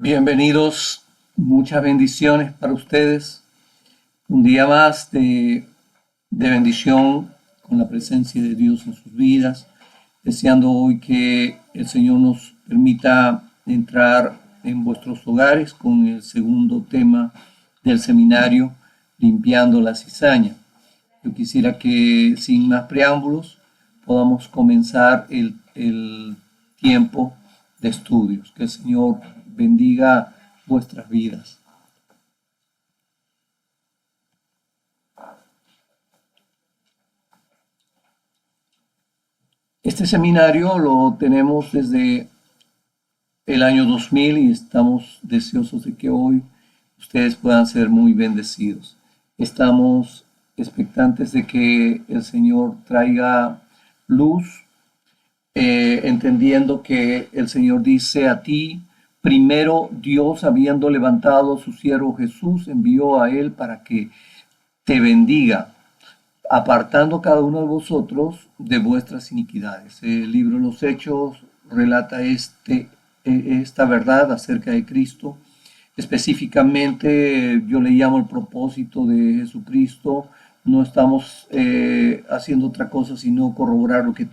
Bienvenidos, muchas bendiciones para ustedes. Un día más de bendición con la presencia de Dios en sus vidas, deseando hoy que el Señor nos permita entrar en vuestros hogares con el segundo tema del seminario, Limpiando la Cizaña. Yo quisiera que sin más preámbulos podamos comenzar el tiempo de estudios. Que el Señor bendiga vuestras vidas. Este seminario lo tenemos desde el año 2000 y estamos deseosos de que hoy ustedes puedan ser muy bendecidos. Estamos expectantes de que el Señor traiga luz, entendiendo que el Señor dice a ti: primero Dios, habiendo levantado a su siervo Jesús, envió a él para que te bendiga, apartando cada uno de vosotros de vuestras iniquidades. El libro de los Hechos relata esta verdad acerca de Cristo. Específicamente yo le llamo el propósito de Jesucristo. No estamos haciendo otra cosa sino corroborar lo que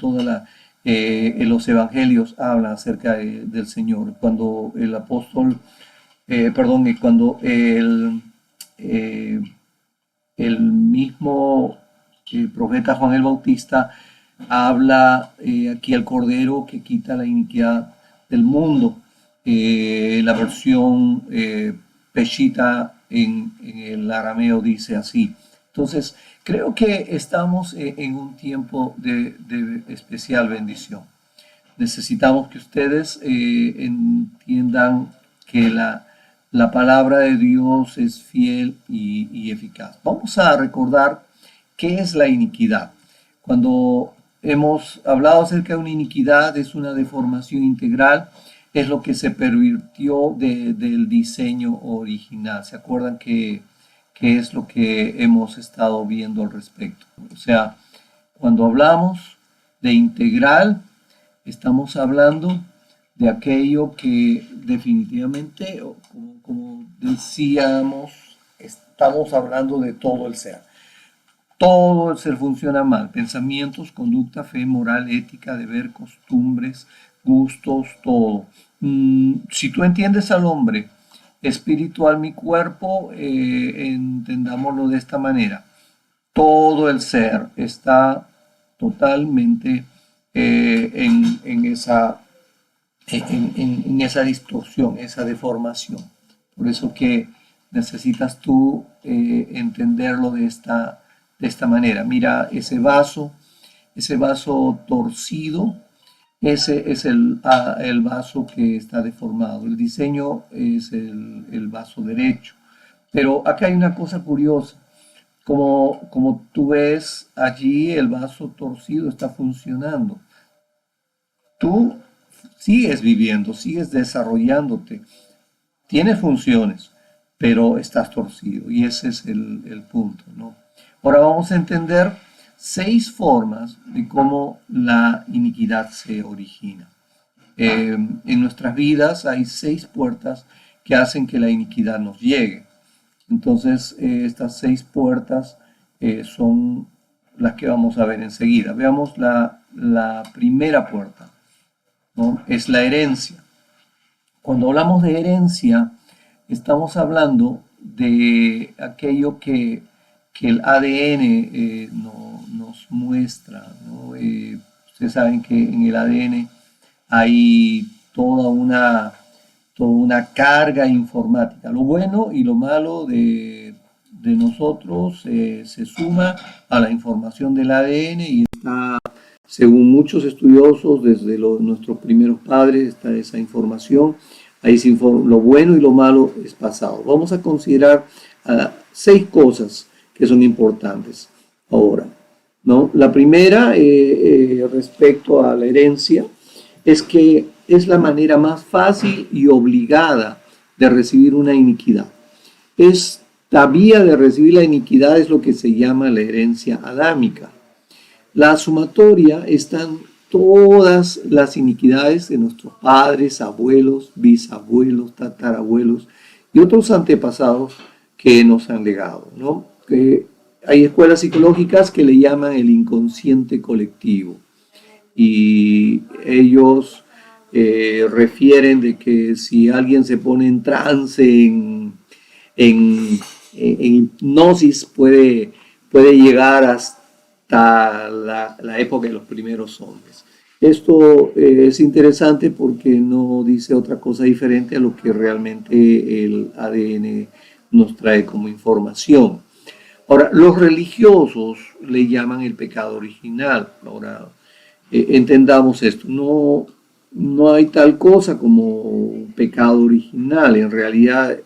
los evangelios hablan acerca del Señor. Cuando el apóstol, cuando el mismo profeta Juan el Bautista habla aquí al Cordero que quita la iniquidad del mundo. La versión Peshitta en el arameo dice así. Entonces, creo que estamos en un tiempo de especial bendición. Necesitamos que ustedes entiendan que la palabra de Dios es fiel y eficaz. Vamos a recordar qué es la iniquidad. Cuando hemos hablado acerca de una iniquidad, es una deformación integral, es lo que se pervirtió del diseño original. ¿Se acuerdan que es lo que hemos estado viendo al respecto? O sea, cuando hablamos de integral, estamos hablando de aquello que definitivamente, como decíamos, estamos hablando de todo el ser. Todo el ser funciona mal: pensamientos, conducta, fe, moral, ética, deber, costumbres, gustos, todo. Si tú entiendes al hombre, espiritual, mi cuerpo, entendámoslo de esta manera: todo el ser está totalmente en esa distorsión, esa deformación. Por eso que necesitas tú entenderlo de esta manera. Mira ese vaso torcido. Ese es el vaso que está deformado. El diseño es el vaso derecho. Pero acá hay una cosa curiosa. Como tú ves allí, el vaso torcido está funcionando. Tú sigues viviendo, sigues desarrollándote. Tienes funciones, pero estás torcido. Y ese es el punto, ¿no? Ahora vamos a entender 6 formas de cómo la iniquidad se origina. En nuestras vidas hay 6 puertas que hacen que la iniquidad nos llegue. Entonces, estas 6 puertas son las que vamos a ver enseguida. Veamos la primera puerta, ¿no? Es la herencia. Cuando hablamos de herencia, estamos hablando de aquello que el ADN nos muestra, ¿no? Ustedes saben que en el ADN hay toda una carga informática. Lo bueno y lo malo de nosotros se suma a la información del ADN y está, según muchos estudiosos, desde nuestros primeros padres está esa información. Ahí lo bueno y lo malo es pasado. Vamos a considerar 6 cosas que son importantes ahora, ¿no? La primera, respecto a la herencia, es que es la manera más fácil y obligada de recibir una iniquidad. Esta vía de recibir la iniquidad es lo que se llama la herencia adámica. La sumatoria es tan todas las iniquidades de nuestros padres, abuelos, bisabuelos, tatarabuelos y otros antepasados que nos han legado, ¿no? Hay escuelas psicológicas que le llaman el inconsciente colectivo y ellos refieren de que si alguien se pone en trance, en hipnosis, puede llegar hasta la época de los primeros hombres. Esto es interesante porque no dice otra cosa diferente a lo que realmente el ADN nos trae como información. Ahora, los religiosos le llaman el pecado original. Ahora, entendamos esto, no hay tal cosa como pecado original. En realidad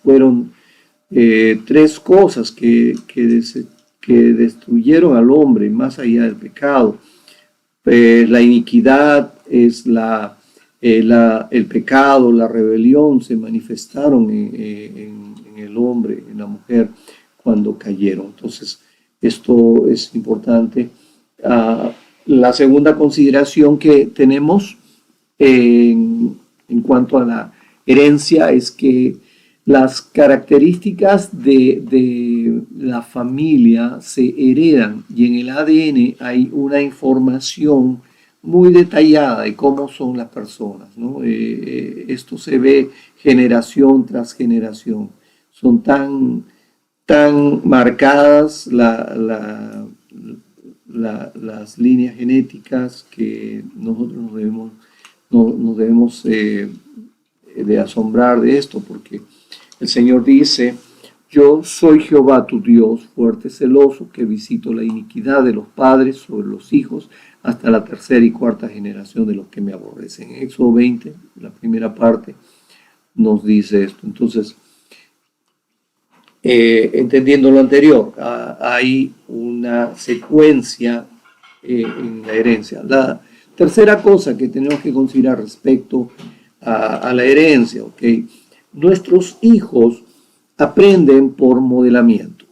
fueron tres cosas que destruyeron al hombre más allá del pecado. La iniquidad es el pecado, la rebelión se manifestaron en el hombre, en la mujer, cuando cayeron. Entonces, esto es importante. La segunda consideración que tenemos en cuanto a la herencia es que las características de la familia se heredan y en el ADN hay una información muy detallada de cómo son las personas, ¿no? Esto se ve generación tras generación. Son tan marcadas las líneas genéticas que nosotros nos debemos de asombrar de esto, porque el Señor dice: yo soy Jehová tu Dios, fuerte, celoso, que visito la iniquidad de los padres sobre los hijos hasta la tercera y cuarta generación de los que me aborrecen. En Éxodo 20, la primera parte, nos dice esto. Entonces, entendiendo lo anterior, hay una secuencia en la herencia. La tercera cosa que tenemos que considerar respecto a la herencia, ¿ok? Nuestros hijos aprenden por modelamiento.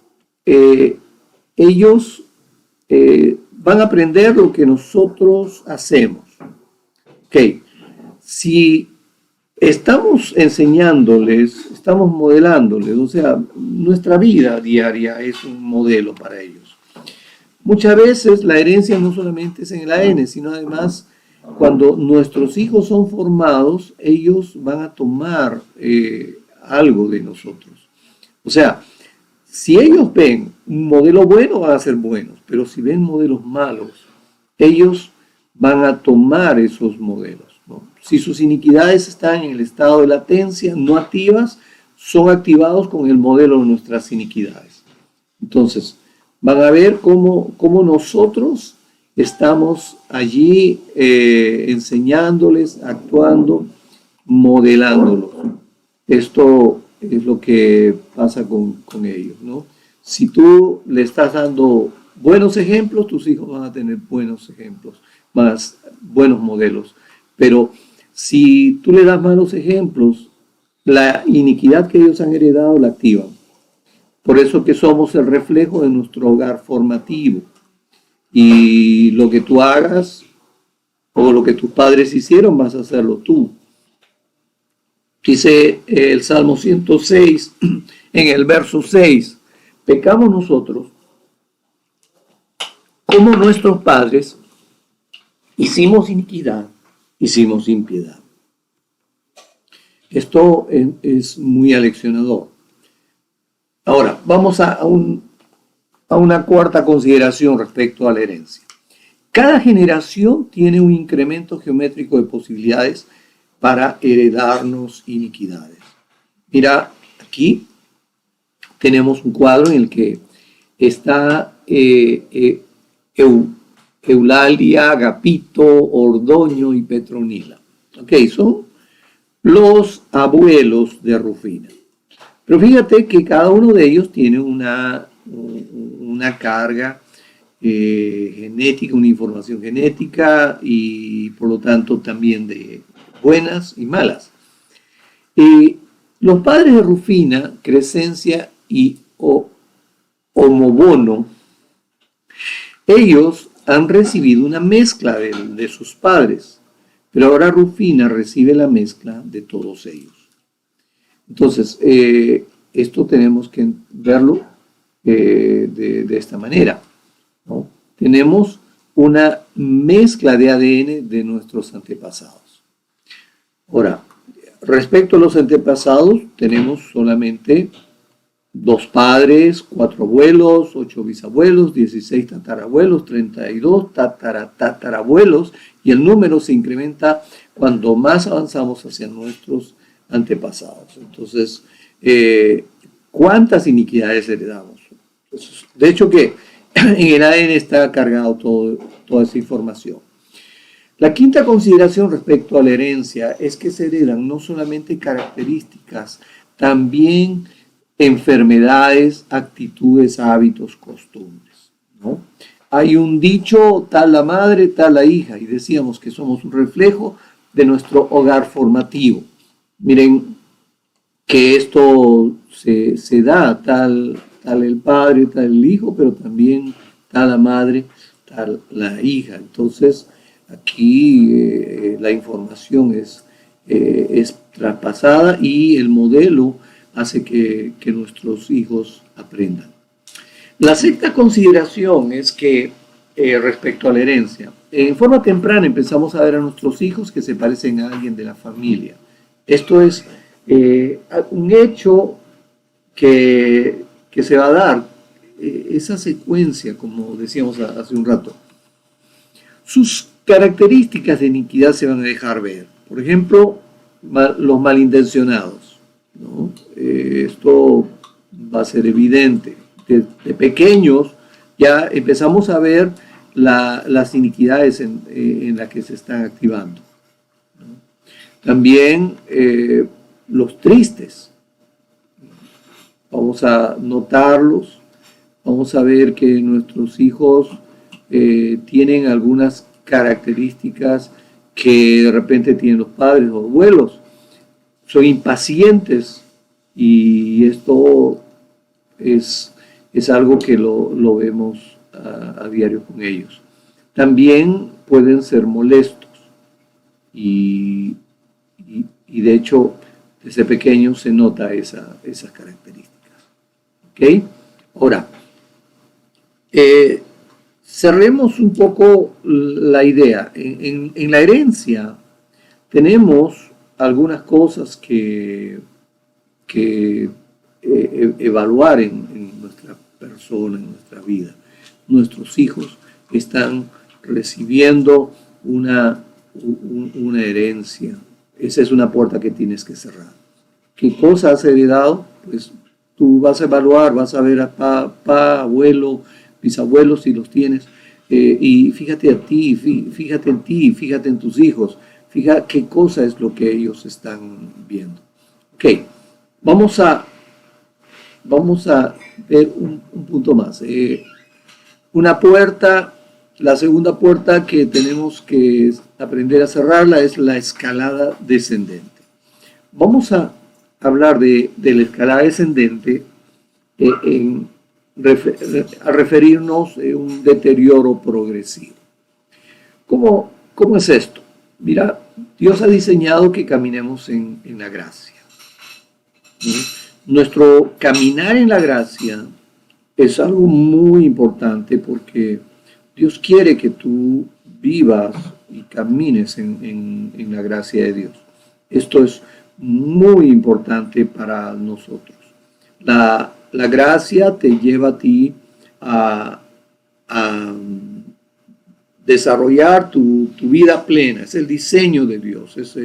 Ellos van a aprender lo que nosotros hacemos. ¿Ok? Si estamos enseñándoles, estamos modelándoles, o sea, nuestra vida diaria es un modelo para ellos. Muchas veces la herencia no solamente es en el ADN, sino además cuando nuestros hijos son formados, ellos van a tomar algo de nosotros. O sea, si ellos ven un modelo bueno, van a ser buenos, pero si ven modelos malos, ellos van a tomar esos modelos, ¿no? Si sus iniquidades están en el estado de latencia, no activas, son activados con el modelo de nuestras iniquidades. Entonces, van a ver cómo nosotros estamos allí enseñándoles, actuando, modelándolos. Esto es lo que pasa con ellos, ¿no? Si tú le estás dando buenos ejemplos, tus hijos van a tener buenos ejemplos, más buenos modelos. Pero si tú le das malos ejemplos, la iniquidad que ellos han heredado la activan. Por eso que somos el reflejo de nuestro hogar formativo. Y lo que tú hagas o lo que tus padres hicieron, vas a hacerlo tú. Dice el Salmo 106, en el verso 6, pecamos nosotros como nuestros padres, hicimos iniquidad, hicimos impiedad. Esto es muy aleccionador. Ahora, vamos a una cuarta consideración respecto a la herencia. Cada generación tiene un incremento geométrico de posibilidades para heredarnos iniquidades. Mira, aquí tenemos un cuadro en el que está Eulalia, Agapito, Ordoño y Petronila. Ok, son los abuelos de Rufina. Pero fíjate que cada uno de ellos tiene una carga genética, una información genética y por lo tanto también de buenas y malas. Los padres de Rufina, Crescencia y Homobono, ellos han recibido una mezcla de sus padres, pero ahora Rufina recibe la mezcla de todos ellos. Entonces, esto tenemos que verlo de esta manera, ¿no? Tenemos una mezcla de ADN de nuestros antepasados. Ahora, respecto a los antepasados, tenemos solamente 2 padres, 4 abuelos, 8 bisabuelos, 16 tatarabuelos, 32 tatarabuelos, y el número se incrementa cuando más avanzamos hacia nuestros antepasados. Entonces, ¿cuántas iniquidades heredamos? De hecho que en el ADN está cargado toda esa información. La quinta consideración respecto a la herencia es que se heredan no solamente características, también enfermedades, actitudes, hábitos, costumbres, ¿no? Hay un dicho, tal la madre, tal la hija, y decíamos que somos un reflejo de nuestro hogar formativo. Miren que esto se da, tal el padre, tal el hijo, pero también tal la madre, tal la hija. Entonces, aquí la información es traspasada y el modelo hace que nuestros hijos aprendan. La sexta consideración es que respecto a la herencia, en forma temprana empezamos a ver a nuestros hijos que se parecen a alguien de la familia. Esto es un hecho que se va a dar, esa secuencia, como decíamos hace un rato. Sus características de iniquidad se van a dejar ver. Por ejemplo, los malintencionados, ¿no? Esto va a ser evidente. De pequeños ya empezamos a ver las iniquidades en las que se están activando, ¿no? También los tristes. Vamos a notarlos, vamos a ver que nuestros hijos tienen algunas características que de repente tienen los padres o abuelos. Son impacientes y esto es algo que lo vemos a diario con ellos. También pueden ser molestos y de hecho desde pequeños se nota esas características. ¿Ok? Ahora, cerremos un poco la idea. En la herencia tenemos algunas cosas que evaluar en nuestra persona, en nuestra vida. Nuestros hijos están recibiendo una herencia. Esa es una puerta que tienes que cerrar. ¿Qué cosa has heredado? Pues tú vas a evaluar, vas a ver a papá, abuelo, bisabuelos si los tienes, y fíjate a ti, fíjate en ti, fíjate en tus hijos, fíjate qué cosa es lo que ellos están viendo. Ok, vamos a ver un punto más. Una puerta, la segunda puerta que tenemos que aprender a cerrarla es la escalada descendente. Vamos a hablar de la escalada descendente a referirnos a un deterioro progresivo. ¿Cómo es esto? Mira, Dios ha diseñado que caminemos en la gracia. Nuestro caminar en la gracia es algo muy importante porque Dios quiere que tú vivas y camines en la gracia de Dios. Esto es muy importante para nosotros. La gracia te lleva a ti a desarrollar tu vida plena. Es el diseño de Dios, es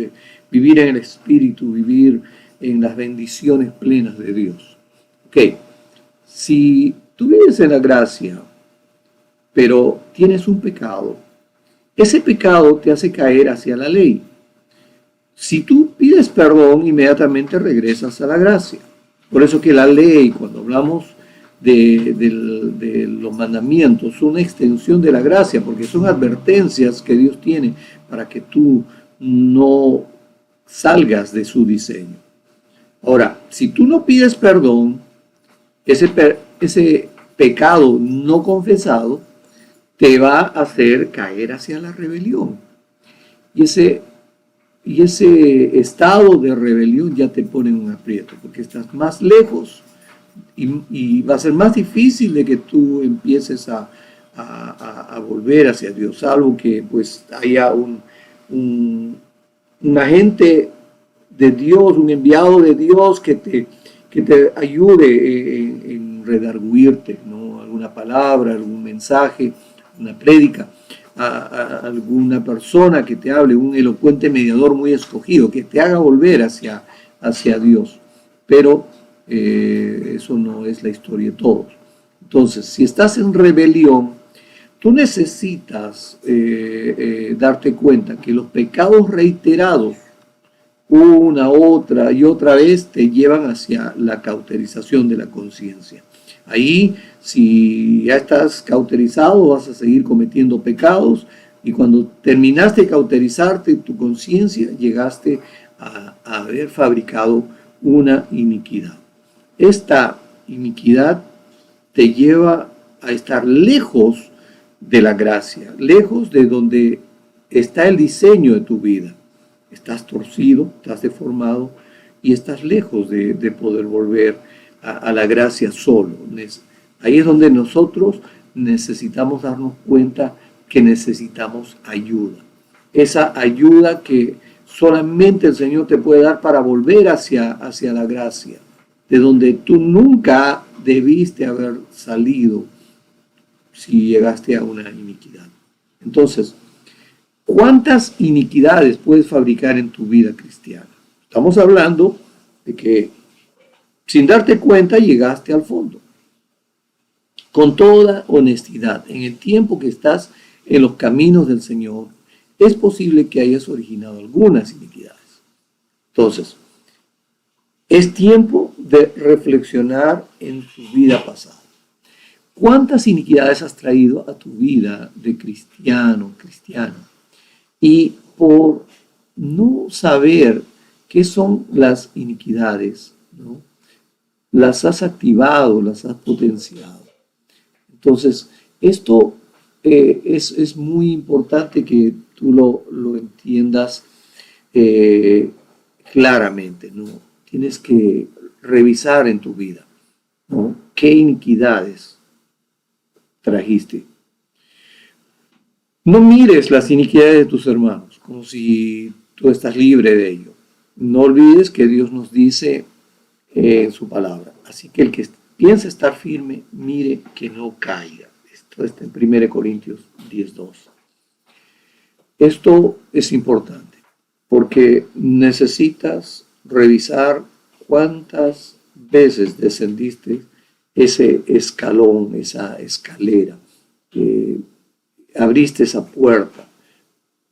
vivir en el Espíritu, vivir en las bendiciones plenas de Dios. Ok, si tú vives en la gracia, pero tienes un pecado, ese pecado te hace caer hacia la ley. Si tú pides perdón, inmediatamente regresas a la gracia. Por eso que la ley, cuando hablamos de los mandamientos, son una extensión de la gracia, porque son advertencias que Dios tiene para que tú no salgas de su diseño. Ahora, si tú no pides perdón, ese pecado no confesado te va a hacer caer hacia la rebelión. Y ese estado de rebelión ya te pone en un aprieto, porque estás más lejos y va a ser más difícil de que tú empieces a volver hacia Dios, salvo que pues haya un agente de Dios, un enviado de Dios que te ayude en redarguirte, ¿no? Alguna palabra, algún mensaje, una prédica, a alguna persona que te hable, un elocuente mediador muy escogido, que te haga volver hacia Dios. Pero eso no es la historia de todos. Entonces, si estás en rebelión, tú necesitas darte cuenta que los pecados reiterados una, otra y otra vez te llevan hacia la cauterización de la conciencia. Ahí, si ya estás cauterizado, vas a seguir cometiendo pecados y cuando terminaste de cauterizarte tu conciencia, llegaste a haber fabricado una iniquidad. Esta iniquidad te lleva a estar lejos de la gracia, lejos de donde está el diseño de tu vida. Estás torcido, estás deformado y estás lejos de poder volver a la gracia solo. Ahí es donde nosotros necesitamos darnos cuenta que necesitamos ayuda. Esa ayuda que solamente el Señor te puede dar para volver hacia la gracia, de donde tú nunca debiste haber salido si llegaste a una iniquidad. Entonces, ¿cuántas iniquidades puedes fabricar en tu vida cristiana? Estamos hablando de que sin darte cuenta llegaste al fondo. Con toda honestidad, en el tiempo que estás en los caminos del Señor, es posible que hayas originado algunas iniquidades. Entonces, es tiempo de reflexionar en tu vida pasada. ¿Cuántas iniquidades has traído a tu vida de cristiana? Y por no saber qué son las iniquidades, ¿no? Las has activado, las has potenciado. Entonces, esto es muy importante que tú lo entiendas claramente, ¿no? Tienes que revisar en tu vida, ¿no? ¿Qué iniquidades trajiste? No mires las iniquidades de tus hermanos como si tú estás libre de ello. No olvides que Dios nos dice en su palabra. Así que el que piensa estar firme, mire que no caiga. Esto está en 1 Corintios 10:2. Esto es importante porque necesitas revisar cuántas veces descendiste ese escalón, esa escalera, que abriste esa puerta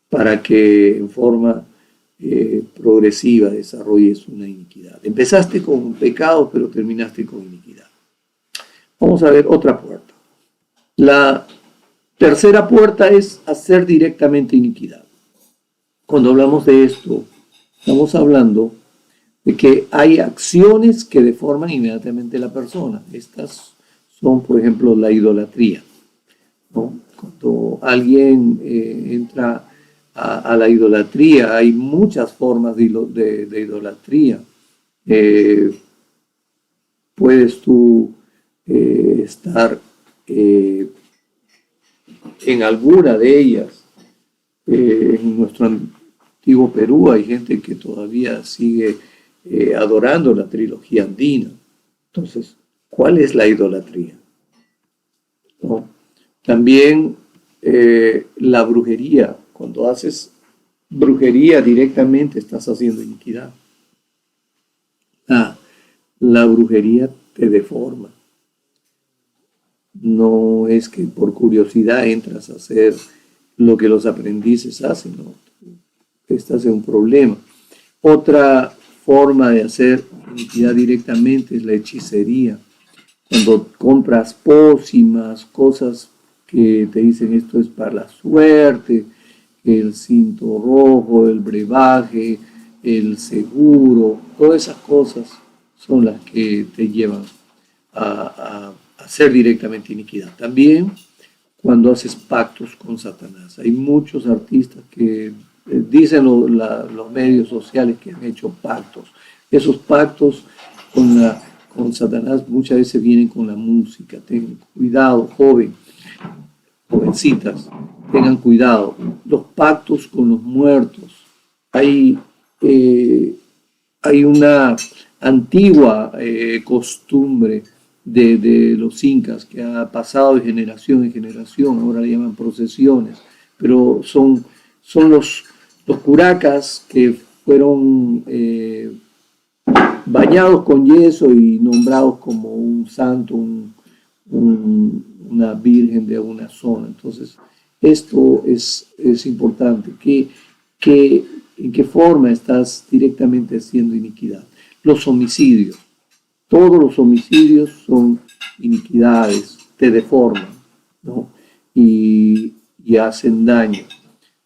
para que en forma progresiva desarrolles una iniquidad. Empezaste con pecado, pero terminaste con iniquidad. Vamos a ver otra puerta. La tercera puerta es hacer directamente iniquidad. Cuando hablamos de esto, estamos hablando de que hay acciones que deforman inmediatamente la persona. Estas son, por ejemplo, la idolatría, ¿no? Cuando alguien entra a la idolatría, hay muchas formas de idolatría. Puedes tú estar en alguna de ellas. En nuestro antiguo Perú hay gente que todavía sigue adorando la trilogía andina. Entonces, ¿cuál es la idolatría? ¿No? También la brujería. Cuando haces brujería directamente estás haciendo iniquidad. La brujería te deforma. No es que por curiosidad entras a hacer lo que los aprendices hacen, ¿no? Estás en un problema. Otra forma de hacer iniquidad directamente es la hechicería. Cuando compras pócimas, cosas que te dicen esto es para la suerte, el cinto rojo, el brebaje, el seguro, todas esas cosas son las que te llevan a hacer directamente iniquidad. También cuando haces pactos con Satanás. Hay muchos artistas que dicen los medios sociales que han hecho pactos. Esos pactos con Satanás muchas veces vienen con la música. Ten cuidado, jovencitas, tengan cuidado. Los pactos con los muertos. Hay una antigua costumbre de los incas que ha pasado de generación en generación, ahora le llaman procesiones, pero son los curacas que fueron bañados con yeso y nombrados como un santo, una virgen de una zona. Entonces, esto es importante. ¿En qué forma estás directamente haciendo iniquidad? Los homicidios. Todos los homicidios son iniquidades, te deforman, ¿no? Y hacen daño.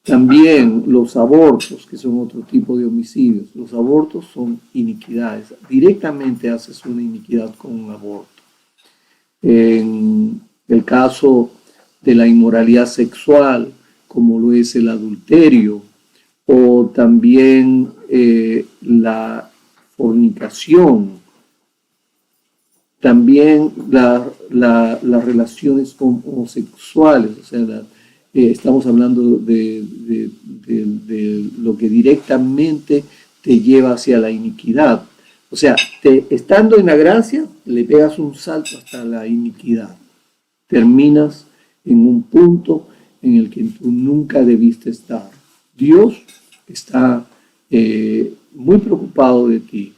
También los abortos, que son otro tipo de homicidios. Los abortos son iniquidades. Directamente haces una iniquidad con un aborto. En el caso de la inmoralidad sexual, como lo es el adulterio, o también la fornicación, también las relaciones homosexuales, o sea, estamos hablando de lo que directamente te lleva hacia la iniquidad. O sea, estando en la gracia, le pegas un salto hasta la iniquidad. Terminas en un punto en el que tú nunca debiste estar. Dios está muy preocupado de ti.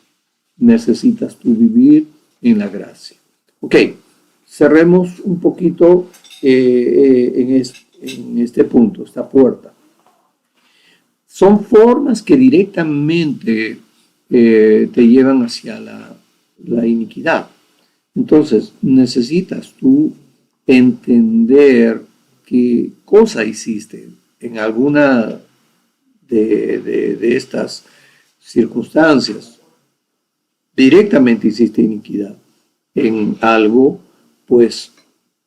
Necesitas tú vivir en la gracia. Ok, cerremos un poquito en este punto, esta puerta. Son formas que directamente te llevan hacia la iniquidad. Entonces, necesitas tú entender qué cosa hiciste en alguna de estas circunstancias. Directamente hiciste iniquidad en algo, pues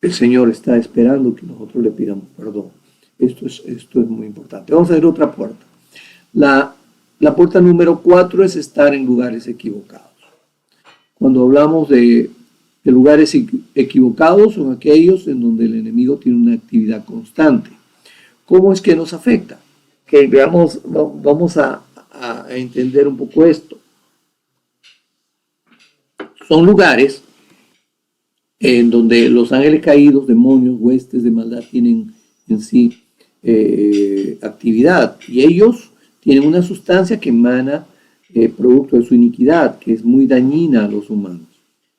el Señor está esperando que nosotros le pidamos perdón. Esto es muy importante. Vamos a ver otra puerta. La puerta número 4 es estar en lugares equivocados. Cuando hablamos de lugares equivocados, son aquellos en donde el enemigo tiene una actividad constante. ¿Cómo es que nos afecta? Que veamos, vamos a entender un poco esto. Son lugares en donde los ángeles caídos, demonios, huestes de maldad tienen en sí actividad, y ellos tienen una sustancia que emana producto de su iniquidad, que es muy dañina a los humanos.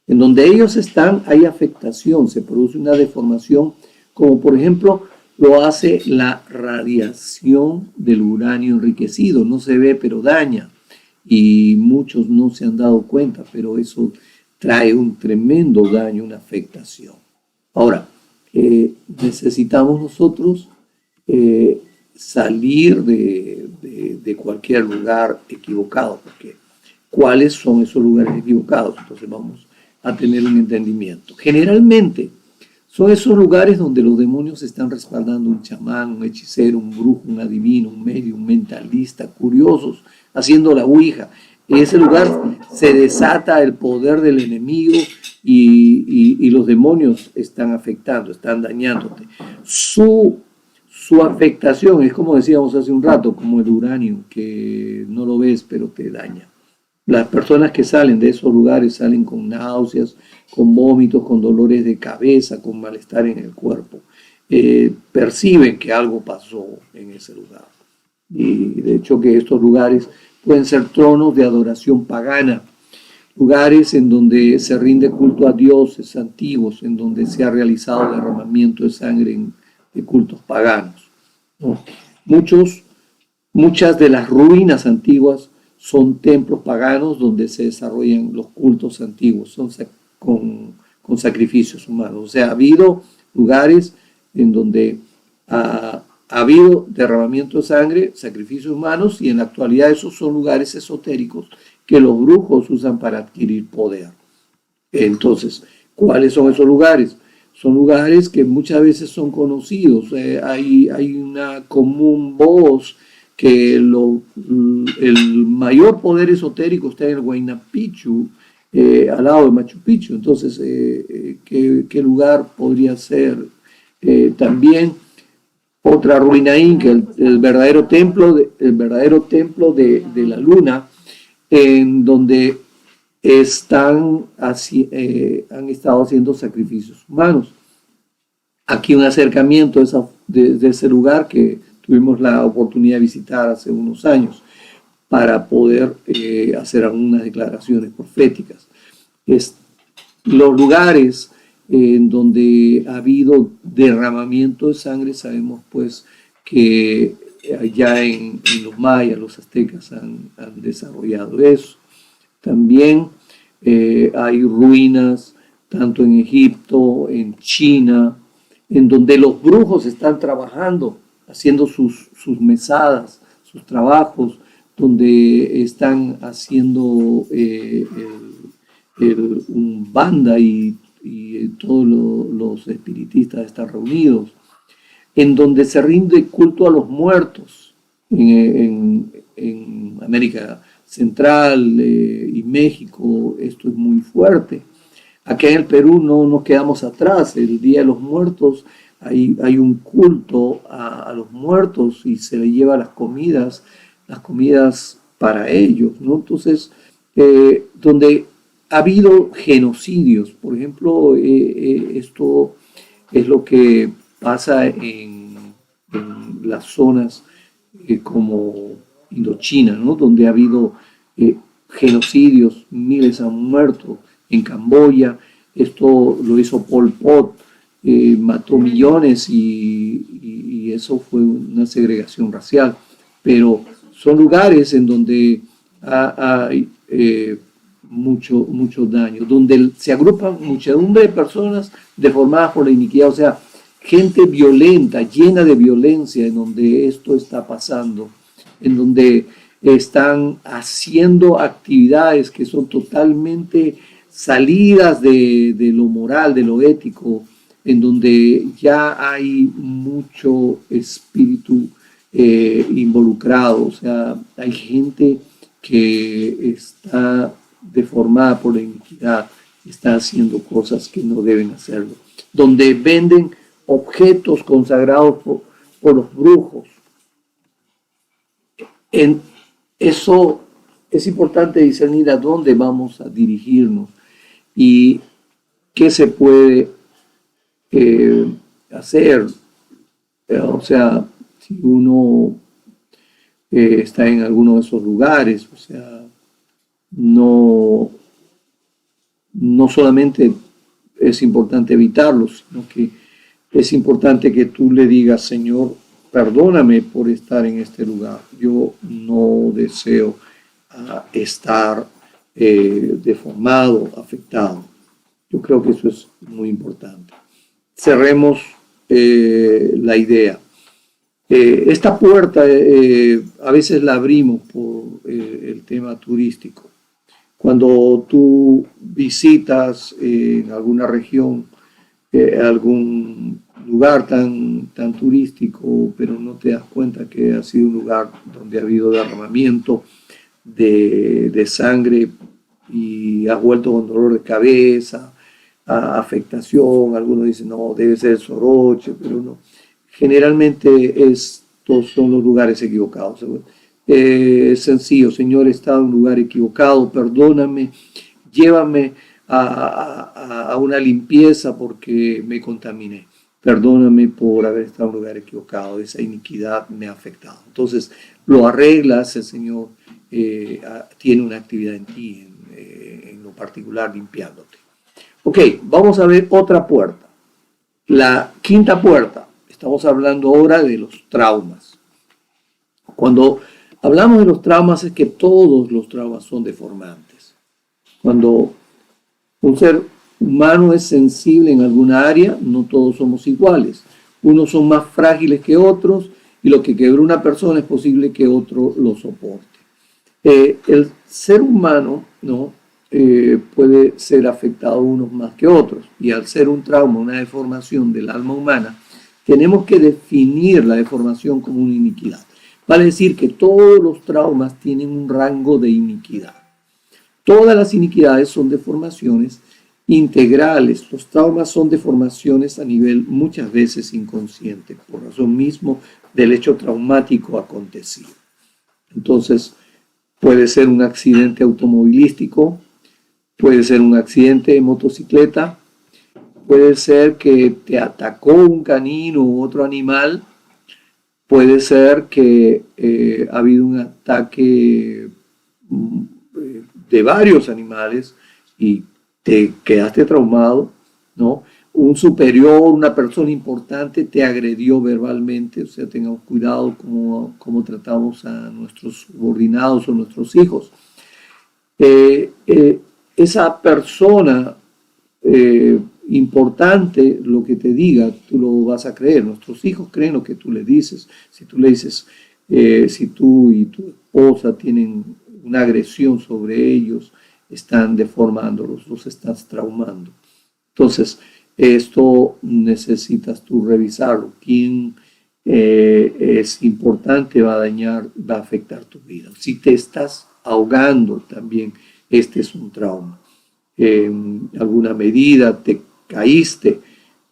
En donde ellos están hay afectación, se produce una deformación, como por ejemplo lo hace la radiación del uranio enriquecido. No se ve, pero daña, y muchos no se han dado cuenta, pero eso trae un tremendo daño, una afectación. Ahora, necesitamos nosotros salir de cualquier lugar equivocado, porque ¿cuáles son esos lugares equivocados? Entonces vamos a tener un entendimiento. Generalmente son esos lugares donde los demonios están respaldando un chamán, un hechicero, un brujo, un adivino, un medio, un mentalista, curiosos, haciendo la ouija. En ese lugar se desata el poder del enemigo y los demonios están afectando, están dañándote. Su afectación es, como decíamos hace un rato, como el uranio, que no lo ves pero te daña. Las personas que salen de esos lugares salen con náuseas, con vómitos, con dolores de cabeza, con malestar en el cuerpo. Perciben que algo pasó en ese lugar. Y de hecho que estos lugares pueden ser tronos de adoración pagana, lugares en donde se rinde culto a dioses antiguos, en donde se ha realizado derramamiento de sangre de cultos paganos. Muchas de las ruinas antiguas son templos paganos donde se desarrollan los cultos antiguos, son con sacrificios humanos. O sea, ha habido lugares en donde ha habido derramamiento de sangre, sacrificios humanos, y en la actualidad esos son lugares esotéricos que los brujos usan para adquirir poder. Entonces, ¿cuáles son esos lugares? son lugares que muchas veces son conocidos. Hay una común voz que el mayor poder esotérico está en el Huayna Picchu, al lado de Machu Picchu. Entonces, ¿qué lugar podría ser? También otra ruina inca, el verdadero templo, de la luna, en donde han estado haciendo sacrificios humanos. Aquí un acercamiento de ese lugar que tuvimos la oportunidad de visitar hace unos años para poder hacer algunas declaraciones proféticas. Los lugares en donde ha habido derramamiento de sangre, sabemos pues que ya en los mayas, los aztecas han desarrollado eso. También hay ruinas tanto en Egipto, en China, en donde los brujos están trabajando, haciendo sus mesadas, sus trabajos, donde están haciendo un banda y todos los espiritistas están reunidos, en donde se rinde culto a los muertos en América Central y México. Esto es muy fuerte. Acá en el Perú no nos quedamos atrás. El Día de los Muertos hay un culto a los muertos y se le lleva las comidas para ellos, ¿no? Entonces, donde ha habido genocidios, por ejemplo, esto es lo que pasa en las zonas como Indochina, ¿no? Donde ha habido genocidios, miles han muerto. En Camboya, esto lo hizo Pol Pot, mató millones y eso fue una segregación racial. Pero son lugares en donde hay mucho daño, donde se agrupan muchedumbre de personas deformadas por la iniquidad, o sea, gente violenta, llena de violencia, en donde esto está pasando, en donde están haciendo actividades que son totalmente salidas de lo moral, de lo ético, en donde ya hay mucho espíritu involucrado, o sea, hay gente que está deformada por la iniquidad, está haciendo cosas que no deben hacerlo, donde venden objetos consagrados por los brujos. En eso es importante discernir a dónde vamos a dirigirnos y qué se puede hacer. O sea, si uno está en alguno de esos lugares, o sea, no solamente es importante evitarlos, sino que es importante que tú le digas: Señor, perdóname por estar en este lugar. Yo no deseo estar deformado, afectado. Yo creo que eso es muy importante. Cerremos la idea. Esta puerta a veces la abrimos por el tema turístico. Cuando tú visitas en alguna región, algún lugar tan turístico, pero no te das cuenta que ha sido un lugar donde ha habido derramamiento de sangre y has vuelto con dolor de cabeza, afectación. Algunos dicen, no, debe ser soroche, pero no. Generalmente estos son los lugares equivocados. Es sencillo: Señor, he estado en un lugar equivocado, perdóname, llévame a una limpieza porque me contaminé. Perdóname por haber estado en un lugar equivocado, esa iniquidad me ha afectado. Entonces lo arreglas, el Señor tiene una actividad en ti, en lo particular, limpiándote. Ok, vamos a ver otra puerta. La quinta puerta. Estamos hablando ahora de los traumas. Cuando hablamos de los traumas, es que todos los traumas son deformantes. Cuando un ser humano es sensible en alguna área, no todos somos iguales. Unos son más frágiles que otros y lo que quebró una persona es posible que otro lo soporte. El ser humano, ¿no?, puede ser afectado unos más que otros. Y al ser un trauma, una deformación del alma humana, tenemos que definir la deformación como una iniquidad. Vale decir que todos los traumas tienen un rango de iniquidad. Todas las iniquidades son deformaciones integrales. Los traumas son deformaciones a nivel muchas veces inconsciente, por razón mismo del hecho traumático acontecido. Entonces, puede ser un accidente automovilístico, puede ser un accidente de motocicleta, puede ser que te atacó un canino u otro animal, puede ser que ha habido un ataque de varios animales y te quedaste traumado, ¿no? Un superior, una persona importante te agredió verbalmente, o sea, tengamos cuidado cómo tratamos a nuestros subordinados o nuestros hijos. Esa persona importante, lo que te diga, tú lo vas a creer. Nuestros hijos creen lo que tú le dices. Si tú le dices, si tú y tu esposa tienen una agresión sobre ellos, están deformándolos, los estás traumando. Entonces, esto necesitas tú revisarlo. ¿Quién es importante va a dañar, va a afectar tu vida? Si te estás ahogando también, este es un trauma. En alguna medida te caíste,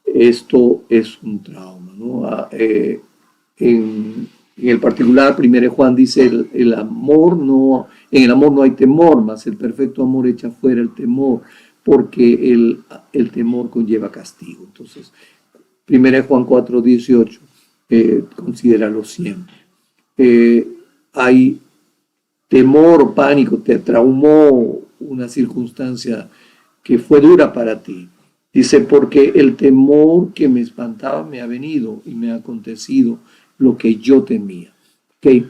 esto es un trauma, ¿no? En el particular, 1 Juan dice, el amor no, en el amor no hay temor, mas el perfecto amor echa fuera el temor, porque el temor conlleva castigo. Entonces, 1 Juan 4:18, considéralo siempre. Hay temor, pánico, te traumó una circunstancia que fue dura para ti. Dice, porque el temor que me espantaba me ha venido y me ha acontecido lo que yo temía. Okay.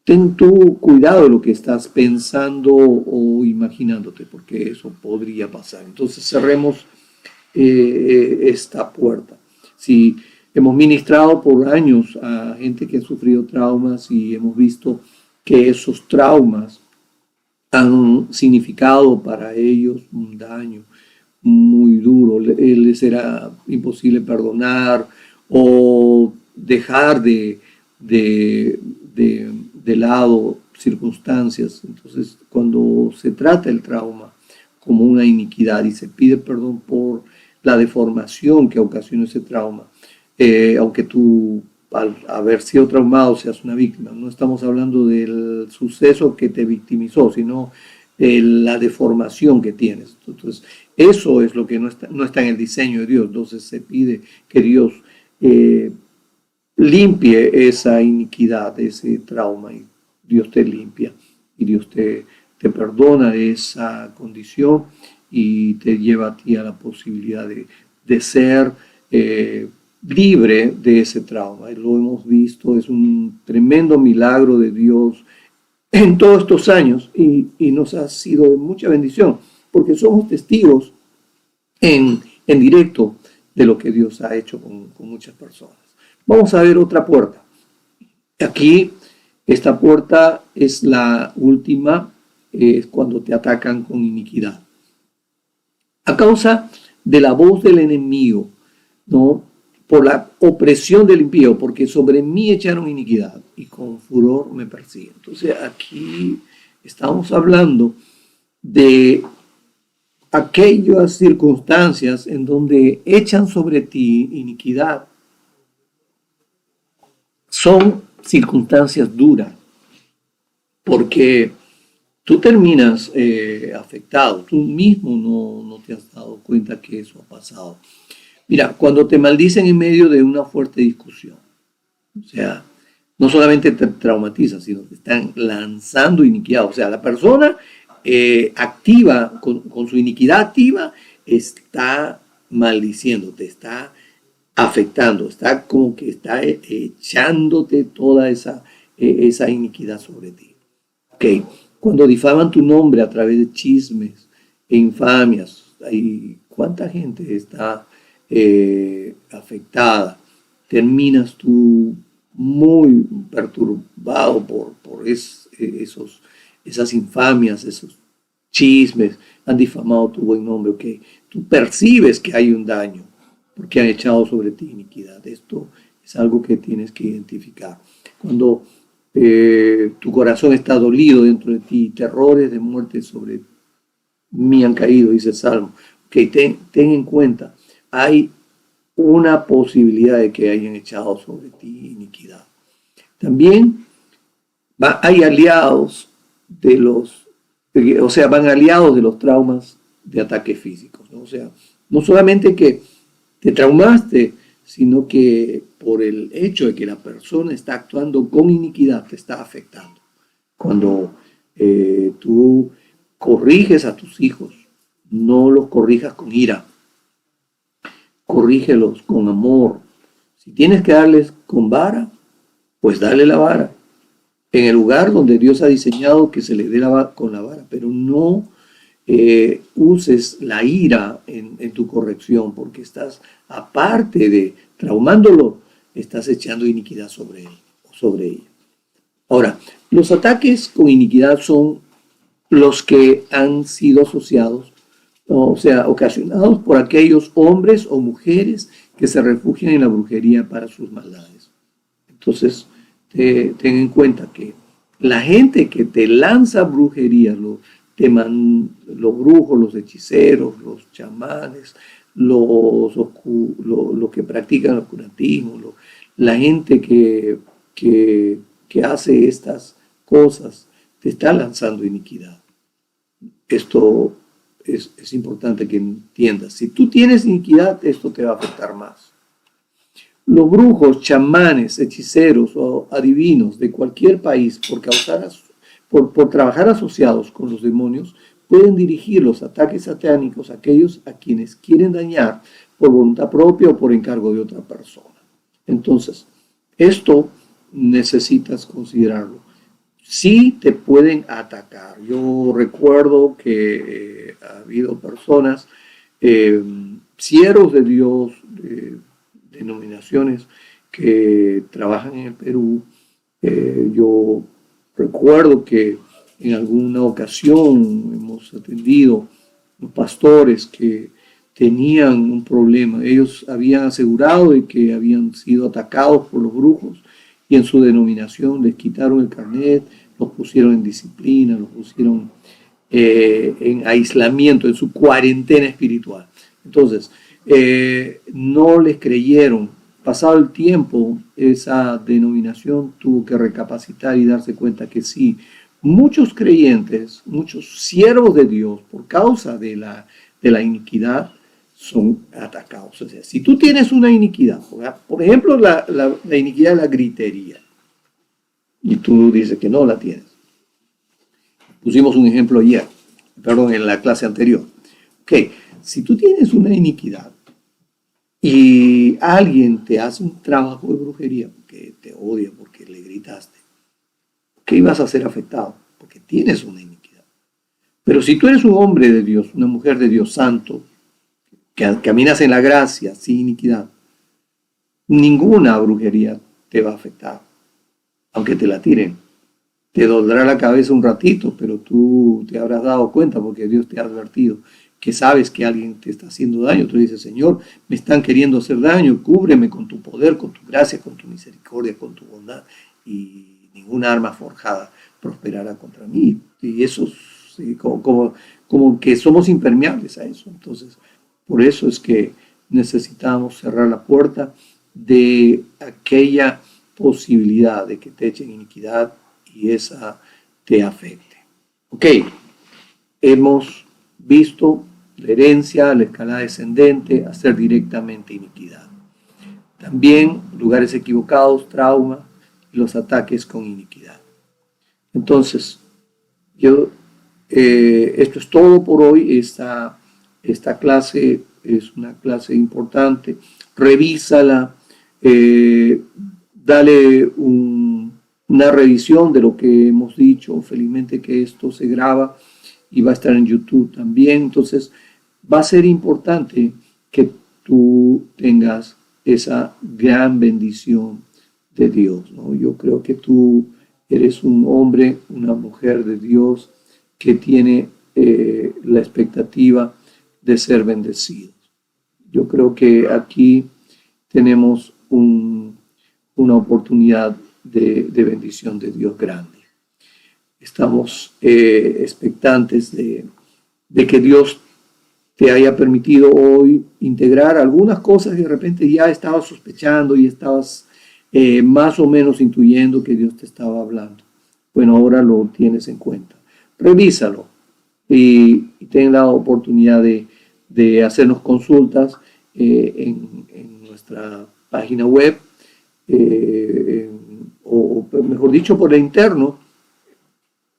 Ten tu cuidado de lo que estás pensando o imaginándote, porque eso podría pasar. Entonces cerremos esta puerta. Si hemos ministrado por años a gente que ha sufrido traumas y hemos visto que esos traumas han significado para ellos un daño muy duro, les era imposible perdonar o dejar de lado circunstancias. Entonces, cuando se trata el trauma como una iniquidad y se pide perdón por la deformación que ocasiona ese trauma, aunque tú al haber sido traumado seas una víctima, no estamos hablando del suceso que te victimizó, sino la deformación que tienes. Entonces, eso es lo que no está en el diseño de Dios. Entonces se pide que Dios limpie esa iniquidad, ese trauma, y Dios te limpia y Dios te perdona esa condición y te lleva a ti a la posibilidad de ser libre de ese trauma. Y lo hemos visto, es un tremendo milagro de Dios en todos estos años y nos ha sido de mucha bendición porque somos testigos en directo de lo que Dios ha hecho con muchas personas. Vamos a ver otra puerta. Aquí, esta puerta es la última, es cuando te atacan con iniquidad. A causa de la voz del enemigo, ¿no? Por la opresión del impío, porque sobre mí echaron iniquidad y con furor me persiguen. Entonces aquí estamos hablando de aquellas circunstancias en donde echan sobre ti iniquidad. Son circunstancias duras, porque tú terminas afectado, tú mismo no te has dado cuenta que eso ha pasado. Mira, cuando te maldicen en medio de una fuerte discusión, o sea, no solamente te traumatiza, sino te están lanzando iniquidad. O sea, la persona activa, con su iniquidad activa, está maldiciéndote, está afectando, está como que está echándote toda esa iniquidad sobre ti. Okay. Cuando difaman tu nombre a través de chismes e infamias, ¿cuánta gente está afectada? Terminas tú muy perturbado por esas infamias, esos chismes, han difamado tu buen nombre, ok. Tú percibes que hay un daño porque han echado sobre ti iniquidad. Esto es algo que tienes que identificar. Cuando tu corazón está dolido dentro de ti, terrores de muerte sobre mí han caído, dice el Salmo. Ok, ten en cuenta, hay una posibilidad de que hayan echado sobre ti iniquidad. También hay aliados de los, o sea, van aliados de los traumas de ataques físicos, ¿no? O sea, no solamente que te traumaste, sino que por el hecho de que la persona está actuando con iniquidad te está afectando. Cuando tú corriges a tus hijos, no los corrijas con ira, corrígelos con amor. Si tienes que darles con vara, pues dale la vara en el lugar donde Dios ha diseñado que se le dé con la vara, pero no uses la ira en tu corrección, porque estás, aparte de traumándolo, estás echando iniquidad sobre él o sobre ella. Ahora, los ataques con iniquidad son los que han sido asociados, o sea, ocasionados por aquellos hombres o mujeres que se refugian en la brujería para sus maldades. Entonces, ten en cuenta que la gente que te lanza brujería, los brujos, los hechiceros, los chamanes, los que practican el oscurantismo, la gente que hace estas cosas, te está lanzando iniquidad. Esto es importante que entiendas. Si tú tienes iniquidad, esto te va a afectar más. Los brujos, chamanes, hechiceros o adivinos de cualquier país, por trabajar asociados con los demonios, pueden dirigir los ataques satánicos a aquellos a quienes quieren dañar por voluntad propia o por encargo de otra persona. Entonces, esto necesitas considerarlo. Sí te pueden atacar. Yo recuerdo que ha habido personas, siervos de Dios, denominaciones que trabajan en el Perú. Yo recuerdo que en alguna ocasión hemos atendido los pastores que tenían un problema. Ellos habían asegurado de que habían sido atacados por los brujos y en su denominación les quitaron el carnet, los pusieron en disciplina, los pusieron en aislamiento, en su cuarentena espiritual. Entonces, no les creyeron. Pasado el tiempo, esa denominación tuvo que recapacitar y darse cuenta que sí, muchos creyentes, muchos siervos de Dios, por causa de la iniquidad, son atacados. O sea, si tú tienes una iniquidad, por ejemplo, la iniquidad de la gritería, y tú dices que no la tienes. Pusimos un ejemplo ayer, en la clase anterior. Ok, si tú tienes una iniquidad y alguien te hace un trabajo de brujería porque te odia, porque le gritaste, ¿qué ibas a ser afectado? Porque tienes una iniquidad. Pero si tú eres un hombre de Dios, una mujer de Dios santo, que caminas en la gracia, sin iniquidad, ninguna brujería te va a afectar, aunque te la tiren. Te dolerá la cabeza un ratito, pero tú te habrás dado cuenta porque Dios te ha advertido que sabes que alguien te está haciendo daño. Tú dices, Señor, me están queriendo hacer daño, cúbreme con tu poder, con tu gracia, con tu misericordia, con tu bondad, y ninguna arma forjada prosperará contra mí. Y eso, sí, como que somos impermeables a eso. Entonces, por eso es que necesitamos cerrar la puerta de aquella posibilidad de que te echen iniquidad y esa te afecte. Ok, hemos visto la herencia, la escalada descendente, hacer directamente iniquidad. También lugares equivocados, trauma y los ataques con iniquidad. Entonces, esto es todo por hoy. Esta clase es una clase importante. Revísala, dale una revisión de lo que hemos dicho. Felizmente que esto se graba y va a estar en YouTube también. Entonces va a ser importante que tú tengas esa gran bendición de Dios, ¿no? Yo creo que tú eres un hombre, una mujer de Dios que tiene la expectativa de ser bendecidos. Yo creo que aquí tenemos una oportunidad de bendición de Dios grande. Estamos expectantes de que Dios te haya permitido hoy integrar algunas cosas que de repente ya estabas sospechando y estabas más o menos intuyendo que Dios te estaba hablando. Bueno, ahora lo tienes en cuenta. Revísalo y ten la oportunidad de hacernos consultas en nuestra página web o mejor dicho por el interno.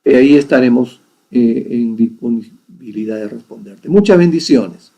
Ahí estaremos en disponibilidad de responderte. Muchas bendiciones.